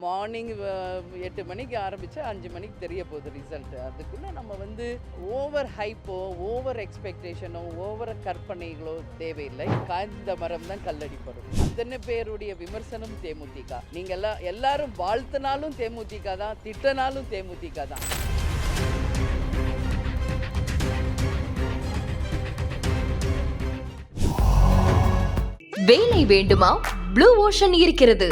Morning 8 மணிக்கு ஆரம்பித்தா 5 மணிக்கு தெரிய போகுது ரிசல்ட். அதுக்குள்ளே நம்ம வந்து ஓவர் ஹைப்போ, ஓவர் எக்ஸ்பெக்டேஷனோ, ஓவர் கற்பனைகளோ தேவையில்லை. காய்ந்த மரம் தான் கல்லடிப்படும். அத்தனை பேருடைய விமர்சனம் தேமுதிக. நீங்கள் எல்லாரும் வாழ்த்தினாலும் தேமுதிக தான், திட்டினாலும் தேமுதிக தான். வேலை வேண்டுமா? ப்ளூ ஓஷன் இருக்கிறது.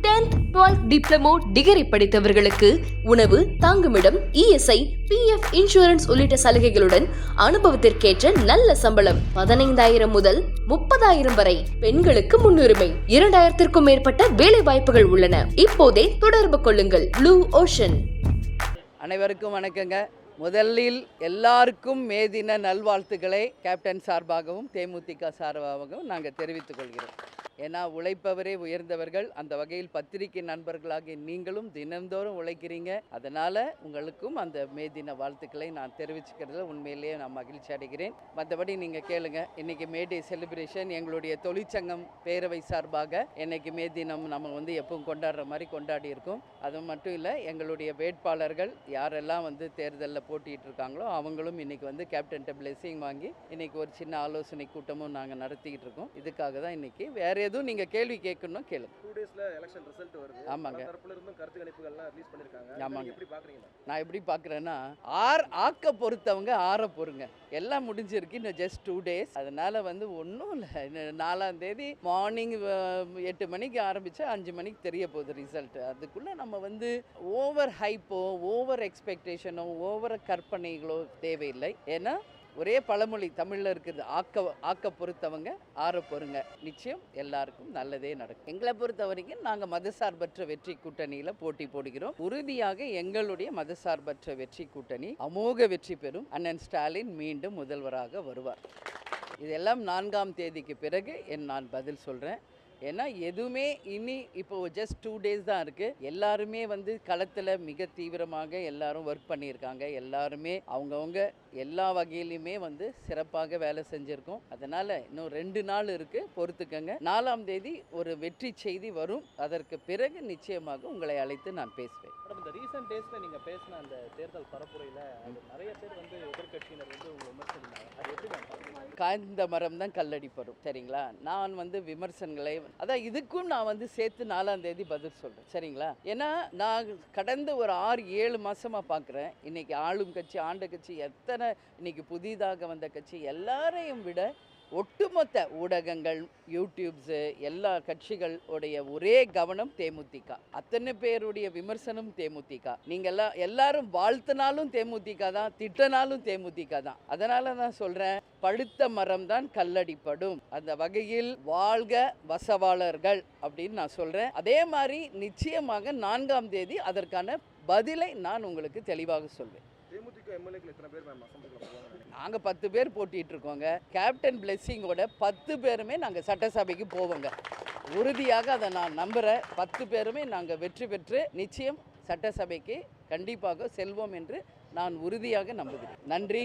10th 12th டிப்ளமோ டிகிரி படித்தவர்களுக்கு உணவு, தங்குமிடம், இஎஸ்ஐ, பிஎஃப் இன்சூரன்ஸ் உள்ளிட்ட சலுகைகளுடன் அனுபவத்திற்கேற்ற நல்ல சம்பளம் 15,000 முதல் 30,000 வரை. பெண்களுக்கு முன்னுரிமை. 2,000க்கும் மேற்பட்ட வேலை வாய்ப்புகள் உள்ளன. இப்போதே தொடர்பு கொள்ளுங்கள். Blue ocean. அனைவருக்கும் வணக்கங்க. முதலில் எல்லாருக்கும் மே தின நல்வாழ்த்துக்களை கேப்டன் சார்பாகவும் தேமுதிக சார்பாகவும் நாங்கள் தெரிவித்துக் கொள்கிறோம். ஏன்னா உழைப்பவரே உயர்ந்தவர்கள். அந்த வகையில் பத்திரிகை நண்பர்களாகிய நீங்களும் தினந்தோறும் உழைக்கிறீங்க. அதனால் உங்களுக்கும் அந்த மே தின வாழ்த்துக்களை நான் தெரிவிச்சுக்கிறதுல உண்மையிலேயே நான் மகிழ்ச்சி அடைகிறேன். மற்றபடி நீங்கள் கேளுங்க. இன்றைக்கி மே டே செலிப்ரேஷன் எங்களுடைய தொழிற்சங்கம் பேரவை சார்பாக இன்றைக்கி மே தினம் நம்ம வந்து எப்பவும் கொண்டாடுற மாதிரி கொண்டாடி இருக்கோம். அது மட்டும் இல்லை, எங்களுடைய வேட்பாளர்கள் யாரெல்லாம் வந்து தேர்தலில் போட்டிட்டு இருக்காங்களோ அவங்களும் இன்றைக்கி வந்து கேப்டன்கிட்ட பிளெஸிங் வாங்கி இன்றைக்கி ஒரு சின்ன ஆலோசனை கூட்டமும் நாங்கள் நடத்திக்கிட்டு இருக்கோம். இதுக்காக தான் இன்றைக்கி. வேறு எதுவும் நீங்கள் கேள்வி கேட்கணும் கேளுங்க. 2 டேஸ்ல எலெக்ஷன் ரிசல்ட் வருது. ஆமாங்க. தரப்புல இருந்தும் கருத்து கணிப்புகள்லாம் ரிலீஸ் பண்ணிருக்காங்க. ஆமாங்க. எப்படி பாக்குறீங்க? நான் எப்படி பார்க்குறேன்னா, ஆக்க பொறுத்தவங்க ஆற பொறுங்க. எல்லாம் முடிஞ்சிருக்கு. இன்னும் ஜஸ்ட் 2 டேஸ். அதனால வந்து ஒன்றும் இல்லை. 4ஆம் தேதி மார்னிங் 8 மணிக்கு ஆரம்பித்தா 5 மணிக்கு தெரிய போகுது ரிசல்ட். அதுக்குள்ளே நம்ம வந்து ஓவர் ஹைப்போ, ஓவர் எக்ஸ்பெக்டேஷனோ, ஓவர் கற்பனைகளோ தேவையில்லை. ஏன்னா ஒரே பழமொழி தமிழில் இருக்குது, ஆக்க பொறுத்தவங்க ஆற பொறுங்க. நிச்சயம் எல்லாருக்கும் நல்லதே நடக்கும். எங்களை பொறுத்த வரைக்கும் நாங்கள் மதசார்பற்ற வெற்றி கூட்டணியில் போட்டி போடுகிறோம். உறுதியாக எங்களுடைய மதசார்பற்ற வெற்றி கூட்டணி அமோக வெற்றி பெறும். அண்ணன் ஸ்டாலின் மீண்டும் முதல்வராக வருவார். இதெல்லாம் 4ஆம் தேதிக்கு பிறகு நான் பதில் சொல்கிறேன். ஏன்னா எதுவுமே இனி இப்போ ஜஸ்ட் 2 டேஸ் தான் இருக்குது. எல்லாருமே வந்து களத்தில் மிக தீவிரமாக எல்லாரும் ஒர்க் பண்ணியிருக்காங்க. எல்லாருமே அவங்கவுங்க எல்லா வகையிலுமே வந்து சிறப்பாக வேலை செஞ்சுருக்கோம். அதனால் இன்னும் 2 நாள் இருக்குது, பொறுத்துக்கங்க. 4ஆம் தேதி ஒரு வெற்றி செய்தி வரும். அதற்கு பிறகு நிச்சயமாக உங்களை அழைத்து நான் பேசுவேன். இந்த ரீசன்ட் டேஸ்ல நீங்க பேசின அந்த தேர்தல் பரப்புரையில நிறைய பேர் வந்து எதிர்க்கட்சியினர் வந்து உங்களை விமர்சனம். அது எப்படி காய்ந்த மரம் தான் கல்லடிப்படும். சரிங்களா? நான் வந்து விமர்சனங்களை அதான் இதுக்கும் நான் வந்து சேர்த்து 4ஆம் தேதி பதில் சொல்கிறேன். சரிங்களா? ஏன்னா நான் கடந்த ஒரு 6-7 மாதமாக பார்க்குறேன். இன்றைக்கி ஆளும் கட்சி, ஆண்ட கட்சி, எத்தனை இன்றைக்கி புதிதாக வந்த கட்சி எல்லாரையும் விட ஒட்டுமொத்த ஊடகங்கள், யூடியூப்ஸு, எல்லா கட்சிகளுடைய ஒரே கவனம் தேமுதிக. அத்தனை பேருடைய விமர்சனம் தேமுதிக. நீங்கள் எல்லாரும் வாழ்த்தினாலும் தேமுதிக தான், திட்டினாலும் தேமுதிக தான். அதனால நான் சொல்கிறேன், பழுத்த மரம் தான் கல்லடிப்படும். அந்த வகையில் வாழ்க வசவாளர்கள் அப்படின்னு நான் சொல்கிறேன். அதே மாதிரி நிச்சயமாக 4ஆம் தேதி அதற்கான பதிலை நான் உங்களுக்கு தெளிவாக சொல்வேன். தேமுதிக எம்எல்ஏக்கள் எத்தனை பேர் நாங்கள் 10 பேர் போட்டிட்டு இருக்கோங்க. கேப்டன் பிளெஸிங்கோட 10 பேருமே நாங்கள் சட்டசபைக்கு போவோங்க. உறுதியாக அதை நான் நம்புகிறேன். 10 பேருமே நாங்கள் வெற்றி பெற்று நிச்சயம் சட்டசபைக்கு கண்டிப்பாக செல்வோம் என்று நான் உறுதியாக நம்புகிறேன். நன்றி.